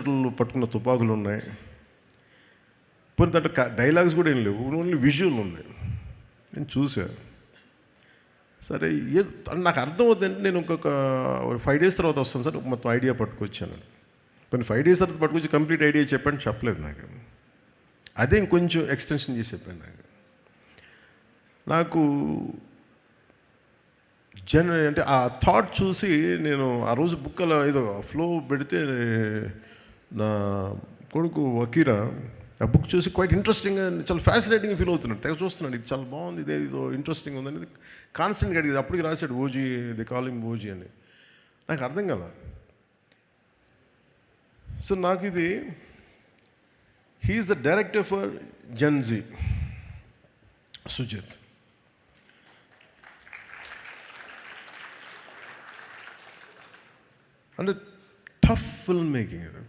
ఆఫీసర్లు పట్టుకున్న తుపాకులు ఉన్నాయి. పోనీ దాంట్లో డైలాగ్స్ కూడా ఏం లేవు, ఓన్లీ విజువల్ ఉంది. నేను చూశాను. సరే నాకు అర్థమవుతుందంటే నేను ఇంకొక 5 days తర్వాత వస్తాను సార్, మొత్తం ఐడియా పట్టుకొచ్చాను. కొన్ని 5 days తర్వాత పట్టుకొచ్చి కంప్లీట్ ఐడియా చెప్పండి చెప్పలేదు నాకు. అదే ఇంకొంచెం ఎక్స్టెన్షన్ చేసి చెప్పాను. నాకు అంటే ఆ థాట్ చూసి నేను ఆ రోజు బుక్ అలా ఏదో ఫ్లో పెడితే నా కొడుకు వకీరా ఆ బుక్ చూసి క్వైట్ ఇంట్రెస్టింగ్, చాలా ఫ్యాసినేటింగ్ ఫీల్ అవుతున్నాడు. తెగ చూస్తున్నాడు, ఇది చాలా బాగుంది, ఇదేదో ఇంట్రెస్టింగ్ ఉందనేది కాన్స్టెంట్గా అడిగేది. అప్పటికి రాశాడు ఓజీ, ది కాలింగ్ ఓజీ అని. నాకు అర్థం కాల. సో నాకు ఇది he is the director for Gen Z, Sujith. అంటే టఫ్ ఫిల్మ్ మేకింగ్ ఇది.